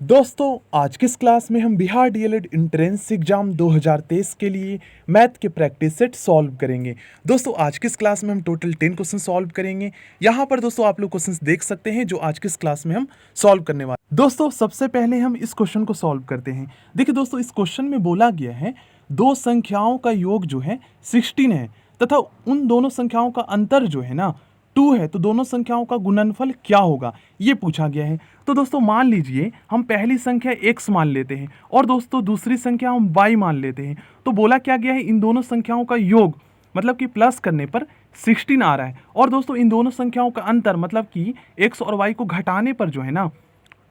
दोस्तों आज की इस क्लास में हम बिहार डीएलएड एंट्रेंस एग्जाम 2023 के लिए मैथ के प्रैक्टिस सेट सॉल्व करेंगे। दोस्तों आज की इस क्लास में हम टोटल 10 क्वेश्चन सॉल्व करेंगे। यहाँ पर दोस्तों आप लोग क्वेश्चंस देख सकते हैं जो आज की इस क्लास में हम सॉल्व करने वाले। दोस्तों सबसे पहले हम इस क्वेश्चन को सॉल्व करते हैं। देखिए दोस्तों इस क्वेश्चन में बोला गया है दो संख्याओं का योग जो है 16 है तथा उन दोनों संख्याओं का अंतर जो है ना 2 है, तो दोनों संख्याओं का गुणनफल क्या होगा ये पूछा गया है। तो दोस्तों मान लीजिए हम पहली संख्या x मान लेते हैं और दोस्तों दूसरी संख्या हम y मान लेते हैं। तो बोला क्या गया है इन दोनों संख्याओं का योग मतलब कि प्लस करने पर 16 आ रहा है और दोस्तों इन दोनों संख्याओं का अंतर मतलब कि x और y को घटाने पर जो है ना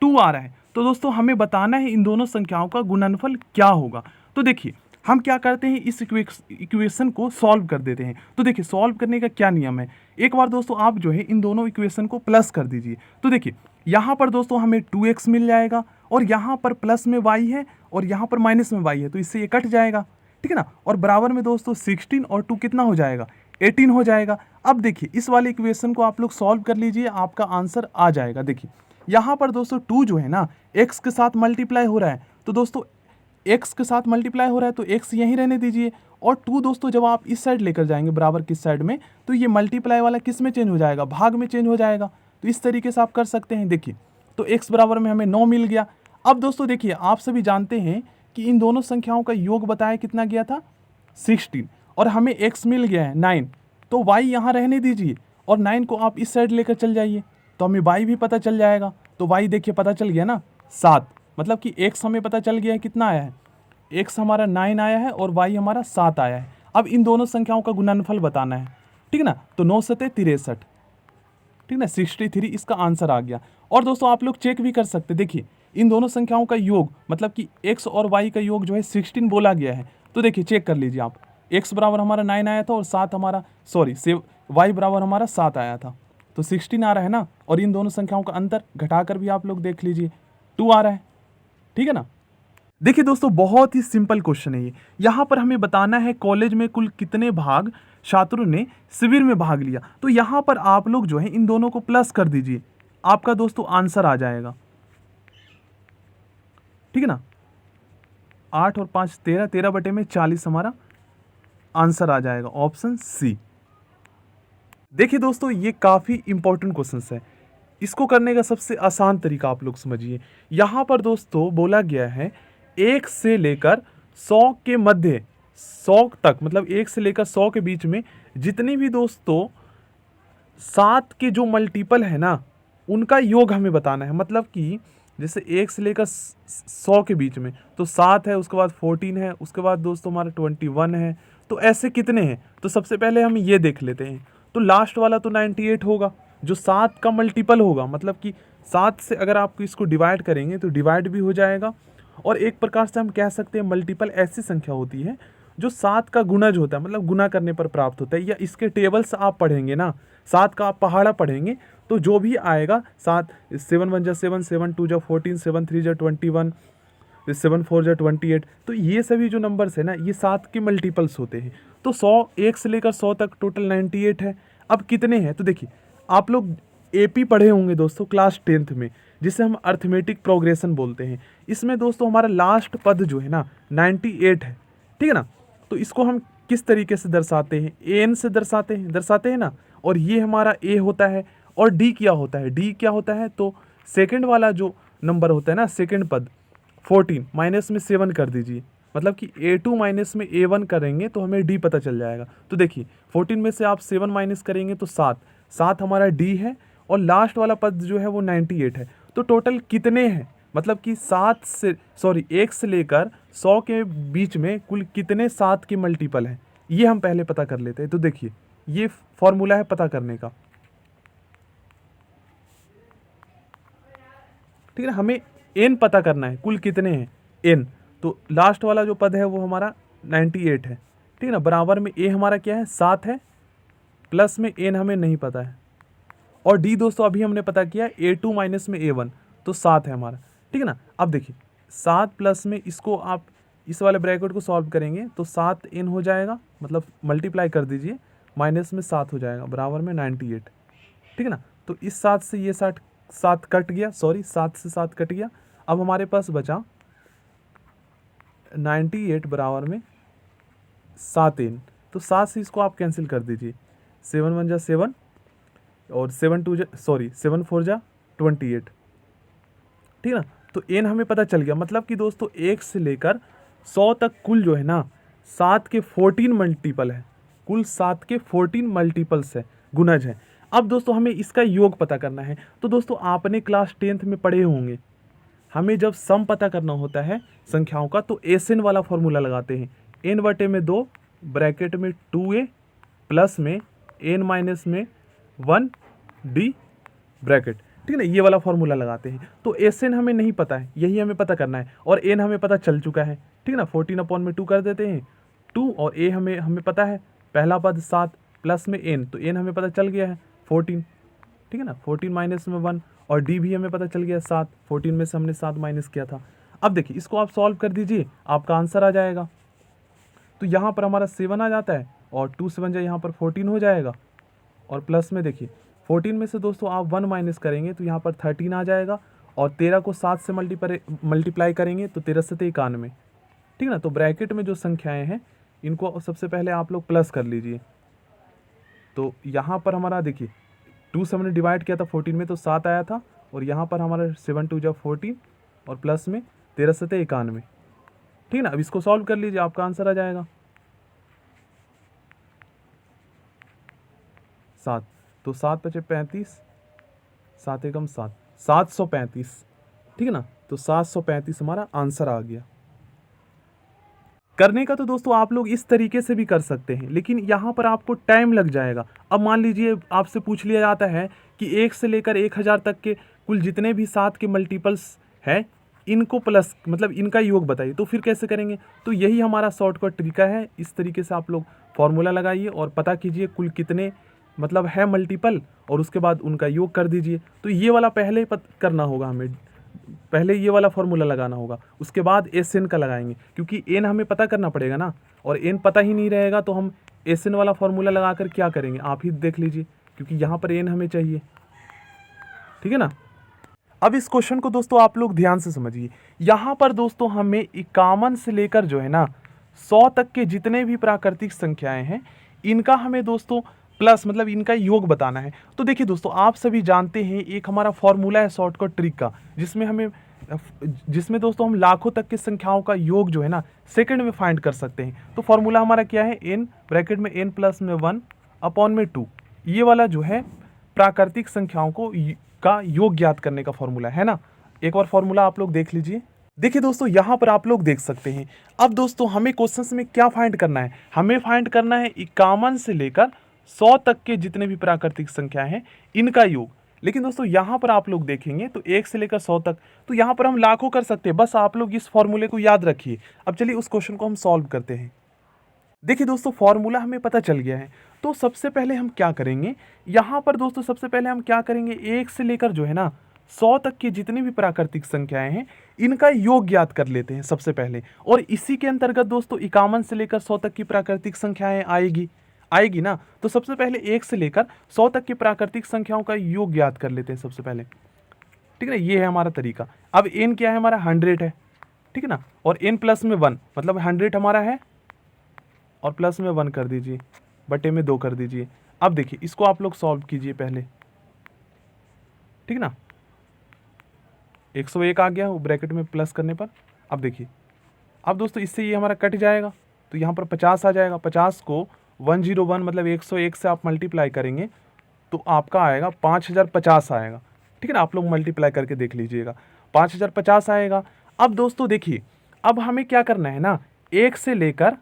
2 आ रहा है। तो दोस्तों हमें बताना है इन दोनों संख्याओं का गुणनफल क्या होगा। तो देखिए हम क्या करते हैं इस इक्वेशन को सॉल्व कर देते हैं। तो देखिए सॉल्व करने का क्या नियम है, एक बार दोस्तों आप जो है इन दोनों इक्वेशन को प्लस कर दीजिए। तो देखिए यहाँ पर दोस्तों हमें 2x मिल जाएगा और यहाँ पर प्लस में y है और यहाँ पर माइनस में y है, तो इससे ये कट जाएगा, ठीक है ना। और बराबर में दोस्तों 16 और 2 कितना हो जाएगा 18 हो जाएगा। अब देखिए इस वाले इक्वेशन को आप लोग सॉल्व कर लीजिए, आपका आंसर आ जाएगा। देखिए यहाँ पर दोस्तों 2 जो है ना x के साथ मल्टीप्लाई हो रहा है, तो दोस्तों x के साथ मल्टीप्लाई हो रहा है तो x यहीं रहने दीजिए। और 2 दोस्तों जब आप इस साइड लेकर जाएंगे बराबर किस साइड में, तो ये मल्टीप्लाई वाला किस में चेंज हो जाएगा, भाग में चेंज हो जाएगा। तो इस तरीके से आप कर सकते हैं। देखिए तो x बराबर में हमें 9 मिल गया। अब दोस्तों देखिए आप सभी जानते हैं कि इन दोनों संख्याओं का योग बताया कितना गया था 16 और हमें x मिल गया है 9, तो y यहाँ रहने दीजिए और 9 को आप इस साइड लेकर चल जाइए तो हमें y भी पता चल जाएगा। तो y देखिए पता चल गया ना 7, मतलब कि x हमें पता चल गया है कितना आया है, x हमारा 9 आया है और y हमारा 7 आया है। अब इन दोनों संख्याओं का गुणनफल बताना है, ठीक है ना। तो 9 सते 63, ठीक ना, 63 इसका आंसर आ गया। और दोस्तों आप लोग चेक भी कर सकते, देखिए इन दोनों संख्याओं का योग मतलब कि x और y का योग जो है 16 बोला गया है। तो देखिए चेक कर लीजिए आप, x बराबर हमारा 9 आया था और 7 हमारा y बराबर हमारा 7 आया था, तो 16 आ रहा है ना। और इन दोनों संख्याओं का अंतर घटाकर भी आप लोग देख लीजिए 2 आ रहा है, ठीक है ना। देखिए दोस्तों बहुत ही सिंपल क्वेश्चन है ये। यहाँ पर हमें बताना है कॉलेज में कुल कितने भाग छात्रों ने शिविर में भाग लिया। तो यहाँ पर आप लोग जो है इन दोनों को प्लस कर दीजिए, आपका दोस्तों आंसर आ जाएगा, ठीक है ना। 8 और 5 13, 13 बटे में 40 हमारा आंसर आ जाएगा, ऑप्शन सी। देखिए दोस्तों ये काफ़ी इंपॉर्टेंट क्वेश्चन है, इसको करने का सबसे आसान तरीका आप लोग समझिए। यहाँ पर दोस्तों बोला गया है 1 से लेकर 100 के मध्य, 100 तक मतलब 1 से लेकर 100 के बीच में जितनी भी दोस्तों 7 के जो मल्टीपल है ना उनका योग हमें बताना है। मतलब कि जैसे 1 से लेकर 100 के बीच में तो 7 है, उसके बाद 14 है, उसके बाद दोस्तों हमारा 21 है, तो ऐसे कितने हैं। तो सबसे पहले हम ये देख लेते हैं। तो लास्ट वाला तो 98 होगा जो 7 का मल्टीपल होगा, मतलब कि 7 से अगर आप इसको डिवाइड करेंगे तो डिवाइड भी हो जाएगा। और एक प्रकार से हम कह सकते हैं मल्टीपल ऐसी संख्या होती है जो 7 का गुणज होता है, मतलब गुना करने पर प्राप्त होता है। या इसके टेबल्स आप पढ़ेंगे ना, 7 का आप पहाड़ा पढ़ेंगे तो जो भी आएगा 7, 7 1 जा 7, 7 2 जा 14, 7 3 जा 21, 7 4 जा 28, तो ये सभी जो नंबर्स है ना ये 7 के मल्टीपल्स होते हैं। तो 100 1 से लेकर 100 तक टोटल 98 है। अब कितने हैं, तो देखिए आप लोग एपी पढ़े होंगे दोस्तों क्लास 10th में, जिसे हम अर्थमेटिक प्रोग्रेशन बोलते हैं। इसमें दोस्तों हमारा लास्ट पद जो है ना 98 है, ठीक है ना। तो इसको हम किस तरीके से दर्शाते हैं, एन से दर्शाते हैं ना। और ये हमारा ए होता है और डी क्या होता है, डी क्या होता है, तो सेकंड वाला जो नंबर होता है ना सेकंड पद 14 माइनस में 7 कर दीजिए, मतलब कि A2 माइनस में A1 करेंगे तो हमें D पता चल जाएगा। तो देखिए 14 में से आप 7 माइनस करेंगे तो 7 हमारा D है और लास्ट वाला पद जो है वो 98 है। तो टोटल कितने हैं, मतलब कि 1 से लेकर 100 के बीच में कुल कितने 7 के मल्टीपल हैं, ये हम पहले पता कर लेते हैं। तो देखिए ये फॉर्मूला है पता करने का, ठीक है ना। हमें n पता करना है कुल कितने हैं n, तो लास्ट वाला जो पद है वो हमारा 98 है, ठीक है ना। बराबर में a हमारा क्या है 7 है, प्लस में n हमें नहीं पता है, और d दोस्तों अभी हमने पता किया A2 माइनस में A1 तो 7 है हमारा, ठीक है ना। अब देखिए 7 प्लस में इसको आप इस वाले ब्रैकेट को सॉल्व करेंगे तो 7n हो जाएगा, मतलब मल्टीप्लाई कर दीजिए, माइनस में 7 हो जाएगा, बराबर में 98, ठीक है ना। तो इस 7 से ये 7 कट गया, 7 से 7 कट गया। अब हमारे पास बचा 98 बराबर में 7 n। तो 7 से इसको आप कैंसिल कर दीजिए, 7 1 जा 7 और 7 2 जा 7 4 जा 28, ठीक है ना। तो n हमें पता चल गया, मतलब कि दोस्तों 1 से लेकर 100 तक कुल जो है ना 7 के 14 मल्टीपल है, कुल 7 के 14 मल्टीपल्स है, गुणज है। अब दोस्तों हमें इसका योग पता करना है। तो दोस्तों आपने क्लास 10th में पढ़े होंगे, हमें जब सम पता करना होता है संख्याओं का तो एसएन वाला फॉर्मूला लगाते हैं, n बटे में 2 ब्रैकेट में 2a प्लस में n माइनस में 1 d ब्रैकेट, ठीक है ना, ये वाला फॉर्मूला लगाते हैं। तो एसएन हमें नहीं पता है, यही हमें पता करना है, और n हमें पता चल चुका है, ठीक है ना। 14 अपॉन में 2 कर देते हैं 2, और a हमें पता है पहला पद 7 प्लस में n, तो n हमें पता चल गया है 14, ठीक है ना। 14 माइनस में 1, और d भी हमें पता चल गया 7, 14 में से हमने 7 माइनस किया था। अब देखिए इसको आप सॉल्व कर दीजिए, आपका आंसर आ जाएगा। तो यहाँ पर हमारा 7 आ जाता है, और 2 7 जा यहाँ पर 14 हो जाएगा, और प्लस में देखिए 14 में से दोस्तों आप 1 माइनस करेंगे तो यहाँ पर 13 आ जाएगा, और 13 को 7 से मल्टीप्लाई करेंगे तो 13 से 91, ठीक है ना। तो ब्रैकेट में जो संख्याएं हैं इनको सबसे पहले आप लोग प्लस कर लीजिए। तो यहाँ पर हमारा देखिए 2 से हमने डिवाइड किया था 14 में तो 7 आया था, और यहाँ पर हमारा 7 2 जा 14 और प्लस में 13 से 91, ठीक है ना। अब इसको सॉल्व कर लीजिए, आपका आंसर आ जाएगा 7। तो 7 बचे 35, 7 एकम 7, 735, ठीक है ना। तो 735 हमारा आंसर आ गया। करने का तो दोस्तों आप लोग इस तरीके से भी कर सकते हैं, लेकिन यहाँ पर आपको टाइम लग जाएगा। अब मान लीजिए आपसे पूछ लिया जाता है कि 1 से लेकर 1000 तक के कुल जितने भी 7 के मल्टीपल्स हैं इनको प्लस मतलब इनका योग बताइए, तो फिर कैसे करेंगे। तो यही हमारा शॉर्टकट तरीका है। इस तरीके से आप लोग फॉर्मूला लगाइए और पता कीजिए कुल कितने मतलब है मल्टीपल, और उसके बाद उनका योग कर दीजिए। तो ये वाला पहले करना होगा, हमें पहले ये वाला फॉर्मूला लगाना होगा, उसके बाद एस एन का लगाएंगे, क्योंकि एन हमें पता करना पड़ेगा ना, और एन पता ही नहीं रहेगा तो हम एस एन वाला फॉर्मूला लगाकर क्या करेंगे आप ही देख लीजिए, क्योंकि यहाँ पर एन हमें चाहिए, ठीक है ना। अब इस क्वेश्चन को दोस्तों आप लोग ध्यान से समझिए। यहाँ पर दोस्तों हमें 51 से लेकर जो है ना 100 तक के जितने भी प्राकृतिक संख्याएं हैं इनका हमें दोस्तों प्लस मतलब इनका योग बताना है। तो देखिए दोस्तों आप सभी जानते हैं एक हमारा फॉर्मूला है शॉर्टकट ट्रिक का, जिसमें दोस्तों हम लाखों तक की संख्याओं का योग जो है ना सेकंड में फाइंड कर सकते हैं। तो फॉर्मूला हमारा क्या है, n ब्रैकेट में n प्लस में 1 अपॉन में 2, ये वाला जो है प्राकृतिक संख्याओं को का योग ज्ञात करने का फॉर्मूला है ना। एक बार फॉर्मूला आप लोग देख लीजिए। देखिए दोस्तों यहाँ पर आप लोग देख सकते हैं। अब दोस्तों हमें क्वेश्चन में क्या फाइंड करना है, हमें फाइंड करना है 51 से लेकर 100 तक के जितने भी प्राकृतिक संख्याएं हैं इनका योग। लेकिन दोस्तों यहाँ पर आप लोग देखेंगे तो 1 से लेकर 100 तक, तो यहाँ पर हम लाखों कर सकते हैं, बस आप लोग इस फॉर्मूले को याद रखिए। अब चलिए उस क्वेश्चन को हम सॉल्व करते हैं। देखिए दोस्तों फॉर्मूला हमें पता चल गया है, तो सबसे पहले हम क्या करेंगे, यहाँ पर दोस्तों सबसे पहले हम क्या करेंगे 1 से लेकर जो है ना 100 तक की जितनी भी प्राकृतिक संख्याएं हैं इनका योग ज्ञात कर लेते हैं सबसे पहले, और इसी के अंतर्गत दोस्तों 51 से लेकर 100 तक की प्राकृतिक संख्याएं आएगी ना। तो सबसे पहले 1 से लेकर 100 तक की प्राकृतिक संख्याओं का योग ज्ञात कर लेते हैं सबसे पहले, ठीक है ना। ये है हमारा तरीका। अब n क्या है हमारा 100 है, ठीक है ना, और n प्लस में 1 मतलब 100 हमारा है, और प्लस में 1 कर दीजिए, बटे में 2 कर दीजिए। अब देखिए इसको आप लोग सॉल्व कीजिए पहले, ठीक ना। 101 आ गया वो ब्रैकेट में प्लस करने पर। अब देखिए अब दोस्तों इससे ये हमारा कट जाएगा, तो यहाँ पर 50 आ जाएगा। 50 को 101 मतलब 101 से आप मल्टीप्लाई करेंगे तो आपका आएगा 5050 आएगा, ठीक है ना। आप लोग मल्टीप्लाई करके देख लीजिएगा 5050 आएगा। अब दोस्तों देखिए अब हमें क्या करना है ना 1 से लेकर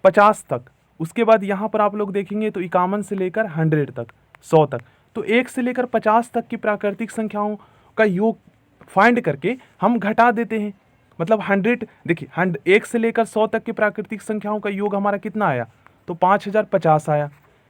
50 तक, उसके बाद यहाँ पर आप लोग देखेंगे तो 51 से लेकर 100 तक 100 तक, तो 1 से लेकर 50 तक की प्राकृतिक संख्याओं का योग फाइंड करके हम घटा देते हैं। मतलब 100 देखिए 1 से लेकर 100 तक की प्राकृतिक संख्याओं का योग हमारा कितना आया, तो 5050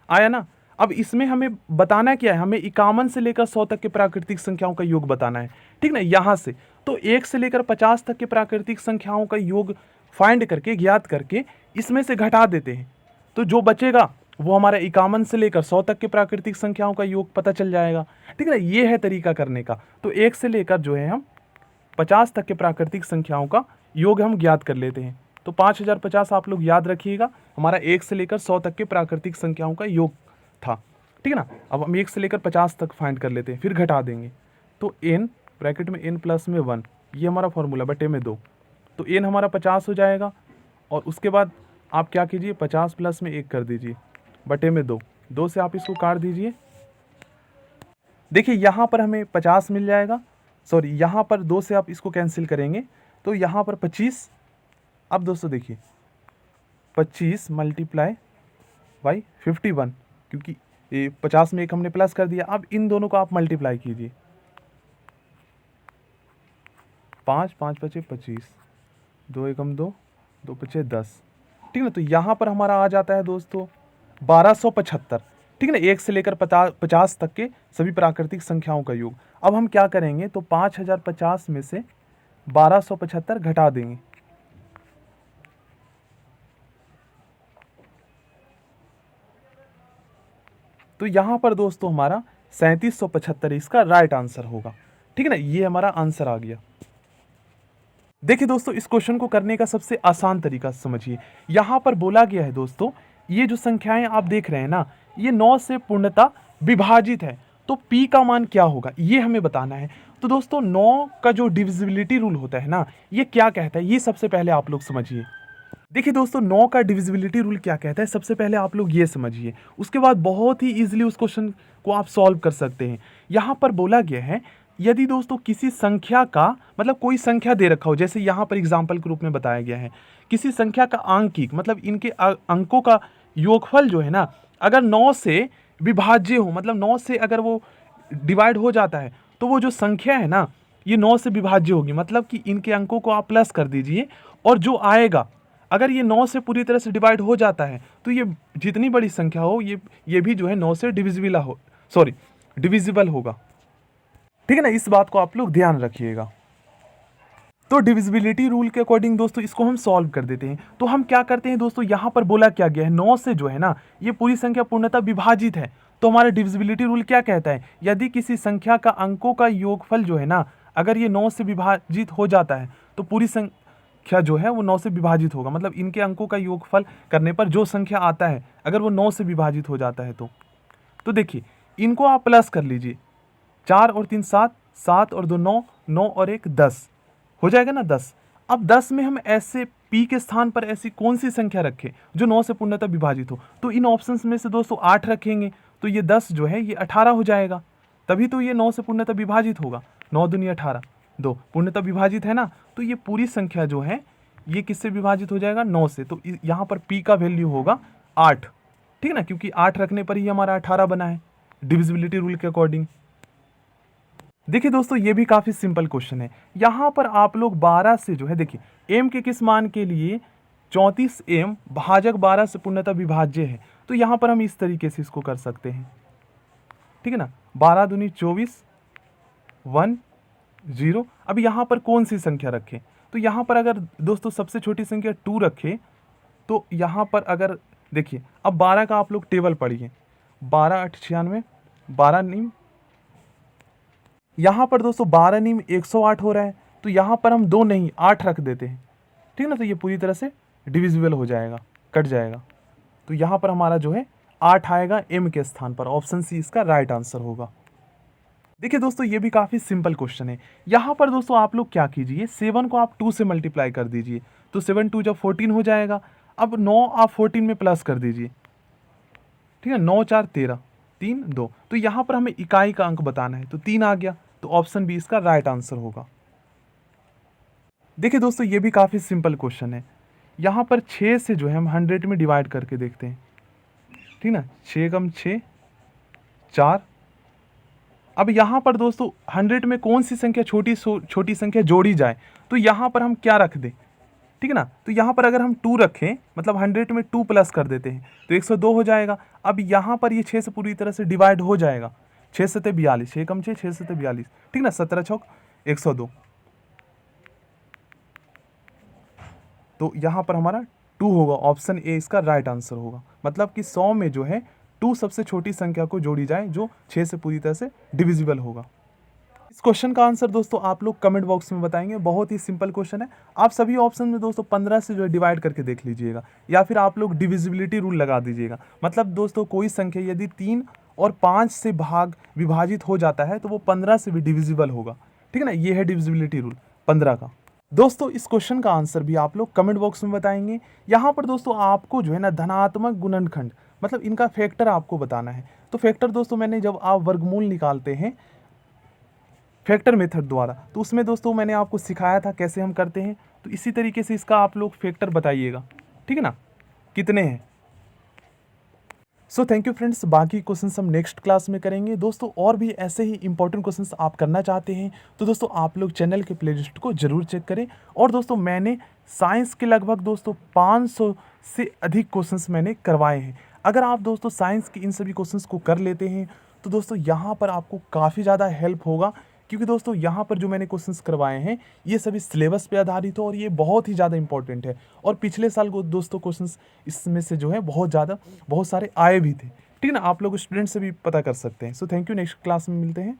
आया ना। अब इसमें हमें बताना क्या है, हमें 51 से लेकर 100 तक के प्राकृतिक संख्याओं का योग बताना है, ठीक ना। यहाँ से तो 1 से लेकर 50 तक के प्राकृतिक संख्याओं का योग फाइंड करके ज्ञात करके इसमें से घटा देते हैं, तो जो बचेगा वो हमारा 51 से लेकर 100 तक के प्राकृतिक संख्याओं का योग पता चल जाएगा, ठीक है ना। ये है तरीका करने का। तो 1 से लेकर जो है हम 50 तक के प्राकृतिक संख्याओं का योग हम ज्ञात कर लेते हैं। तो 5050 आप लोग याद रखिएगा, हमारा 1 से लेकर 100 तक के प्राकृतिक संख्याओं का योग था, ठीक है ना। अब हम 1 से लेकर 50 तक फाइंड कर लेते हैं, फिर घटा देंगे। तो n ब्रैकेट में n प्लस में 1, ये हमारा फॉर्मूला, बटे में 2, तो n हमारा 50 हो जाएगा। और उसके बाद आप क्या कीजिए, 50 प्लस में 1 कर दीजिए, बटे में 2, 2 से आप इसको काट दीजिए। देखिए यहाँ पर हमें 50 मिल जाएगा, सॉरी यहाँ पर 2 से आप इसको कैंसिल करेंगे तो यहाँ पर 25। अब दोस्तों देखिए 25 मल्टीप्लाई बाई 51, क्योंकि ये 50 में एक हमने प्लस कर दिया। अब इन दोनों को आप मल्टीप्लाई कीजिए, 5 5 पचे 25, 2 एकम 2, 2 पचे 10, ठीक है ना। तो यहाँ पर हमारा आ जाता है दोस्तों 1275, ठीक है ना, 1 से लेकर 50 तक के सभी प्राकृतिक संख्याओं का योग। अब हम क्या करेंगे, तो 5050 में से 1275 घटा देंगे, तो यहाँ पर दोस्तों हमारा 3775 इसका राइट आंसर होगा, ठीक है ना। ये हमारा आंसर आ गया। देखिए दोस्तों, इस क्वेश्चन को करने का सबसे आसान तरीका समझिए। यहाँ पर बोला गया है दोस्तों, ये जो संख्याएं आप देख रहे हैं ना, ये 9 से पूर्णतः विभाजित है, तो P का मान क्या होगा ये हमें बताना है। तो दोस्तों 9 का जो डिविजिबिलिटी रूल होता है ना, ये क्या कहता है, ये सबसे पहले आप लोग समझिए। देखिए दोस्तों 9 का डिविजिबिलिटी रूल क्या कहता है, सबसे पहले आप लोग ये समझिए, उसके बाद बहुत ही ईजिली उस क्वेश्चन को आप सॉल्व कर सकते हैं। यहाँ पर बोला गया है, यदि दोस्तों किसी संख्या का, मतलब कोई संख्या दे रखा हो, जैसे यहाँ पर एग्जाम्पल के रूप में बताया गया है, किसी संख्या का आंकिक, मतलब इनके अंकों का योगफल जो है ना, अगर 9 से विभाज्य हो, मतलब 9 से अगर वो डिवाइड हो जाता है, तो वो जो संख्या है ना, ये 9 से विभाज्य होगी। मतलब कि इनके अंकों को आप प्लस कर दीजिए, और जो आएगा, अगर ये 9 से पूरी तरह से डिवाइड हो जाता है, तो ये जितनी बड़ी संख्या हो, ये भी जो है 9 से डिविजिबल होगा, ठीक है ना। इस बात को आप लोग ध्यान रखिएगा। तो डिविजिबिलिटी रूल के अकॉर्डिंग दोस्तों इसको हम सॉल्व कर देते हैं। तो हम क्या करते हैं दोस्तों, यहाँ पर बोला क्या गया है, 9 से जो है ना, ये पूरी संख्या पूर्णतः विभाजित है। तो हमारा डिविजिबिलिटी रूल क्या कहता है, यदि किसी संख्या का अंकों का योगफल जो है ना, अगर ये 9 से विभाजित हो जाता है, तो पूरी संख्या जो है वो 9 से विभाजित होगा। मतलब इनके अंकों का योगफल करने पर जो संख्या आता है, अगर वो 9 से विभाजित हो जाता है, तो देखिए इनको आप प्लस कर लीजिए, 4 और 3 7, 7 और 2 9, 9 और 1 10 हो जाएगा ना 10। अब 10 में हम ऐसे P के स्थान पर ऐसी कौन सी संख्या रखें जो 9 से पूर्णतः विभाजित हो, तो इन ऑप्शंस में से दोस्तों 8 रखेंगे, तो ये 10 जो है ये 18 हो जाएगा, तभी तो ये 9 से पूर्णतः विभाजित होगा। 9 दूनी 18, 2 पूर्णतः विभाजित है ना, तो ये पूरी संख्या जो है ये किससे विभाजित हो जाएगा, 9 से। तो यहाँ पर P का वैल्यू होगा 8, ठीक है ना, क्योंकि 8 रखने पर ही हमारा 18 बना है डिविजिबिलिटी रूल के अकॉर्डिंग। देखिए दोस्तों ये भी काफ़ी सिंपल क्वेश्चन है। यहाँ पर आप लोग 12 से जो है, देखिए m के किस मान के लिए 34m भाजक 12 से पूर्णतः विभाज्य है, तो यहाँ पर हम इस तरीके से इसको कर सकते हैं, ठीक है ना। 12 दूनी 24, 1 0। अब यहाँ पर कौन सी संख्या रखें, तो यहाँ पर अगर दोस्तों सबसे छोटी संख्या 2 रखें, तो यहाँ पर अगर देखिए, अब 12 का आप लोग टेबल पढ़िए, 12 8 96, 12 नीम, यहाँ पर दोस्तों 12 नीम 108 हो रहा है, तो यहाँ पर हम 2 नहीं 8 रख देते हैं, ठीक है ना। तो ये पूरी तरह से डिविजिबल हो जाएगा, कट जाएगा, तो यहाँ पर हमारा जो है 8 आएगा m के स्थान पर। ऑप्शन सी इसका राइट आंसर होगा। देखिए दोस्तों ये भी काफ़ी सिंपल क्वेश्चन है। यहाँ पर दोस्तों आप लोग क्या कीजिए, 7 को आप 2 से मल्टीप्लाई कर दीजिए, तो 7 2 जब 14 हो जाएगा। अब 9 आप 14 में प्लस कर दीजिए, ठीक है, 9 4 13, 3 2, तो यहाँ पर हमें इकाई का अंक बताना है, तो 3 आ गया, तो ऑप्शन बी इसका राइट आंसर होगा। देखिए दोस्तों ये भी काफ़ी सिंपल क्वेश्चन है। यहाँ पर 6 से जो है हम 100 में डिवाइड करके देखते हैं, ठीक ना, 6 कम 6 4। अब यहाँ पर दोस्तों 100 में कौन सी संख्या छोटी संख्या जोड़ी जाए, तो यहाँ पर हम क्या रख दें, ठीक है ना। तो यहाँ पर अगर हम 2 रखें, मतलब 100 में 2 प्लस कर देते हैं, तो 102 हो जाएगा। अब यहाँ पर ये 6 से पूरी तरह से डिवाइड हो जाएगा, 6 सते 42, 6 कम 6 6 सते 42, ठीक ना, 17 चौक 102। तो यहाँ पर हमारा 2 होगा, ऑप्शन ए इसका राइट आंसर होगा। मतलब कि 100 में जो है 2 सबसे छोटी संख्या को जोड़ी जाए जो 6 से पूरी तरह से डिविजिबल होगा। इस क्वेश्चन का आंसर दोस्तों आप लोग कमेंट बॉक्स में बताएंगे। बहुत ही सिंपल क्वेश्चन है। आप सभी ऑप्शन में दोस्तों 15 से जो है डिवाइड करके देख लीजिएगा, या फिर आप लोग डिविजिबिलिटी रूल लगा दीजिएगा। मतलब दोस्तों कोई संख्या यदि 3 और 5 से विभाजित हो जाता है तो वो 15 से भी डिविजिबल होगा। ठीक है ना, ये है डिविजिबिलिटी रूल 15 का। दोस्तों इस क्वेश्चन का आंसर भी आप लोग कमेंट बॉक्स में बताएंगे। यहाँ पर दोस्तों आपको जो है ना धनात्मक गुणनखंड, मतलब इनका फैक्टर आपको बताना है। तो फैक्टर दोस्तों मैंने, जब आप वर्गमूल निकालते हैं फैक्टर मेथड द्वारा, तो उसमें दोस्तों मैंने आपको सिखाया था कैसे हम करते हैं। तो इसी तरीके से इसका आप लोग फैक्टर बताइएगा, ठीक है ना, कितने हैं। सो थैंक यू फ्रेंड्स, बाकी क्वेश्चंस हम नेक्स्ट क्लास में करेंगे दोस्तों। और भी ऐसे ही इंपॉर्टेंट क्वेश्चंस आप करना चाहते हैं तो दोस्तों आप लोग चैनल के प्लेलिस्ट को जरूर चेक करें। और दोस्तों मैंने साइंस के लगभग दोस्तों 500 से अधिक क्वेश्चंस मैंने करवाए हैं। अगर आप दोस्तों साइंस के इन सभी क्वेश्चंस को कर लेते हैं तो दोस्तों यहाँ पर आपको काफ़ी ज़्यादा हेल्प होगा, क्योंकि दोस्तों यहाँ पर जो मैंने क्वेश्चंस करवाए हैं ये सभी सिलेबस पे आधारित हो और ये बहुत ही ज़्यादा इंपॉर्टेंट है। और पिछले साल को दोस्तों क्वेश्चंस इसमें से जो है बहुत सारे आए भी थे। ठीक है ना, आप लोग स्टूडेंट से भी पता कर सकते हैं। So thank you, next class में मिलते हैं।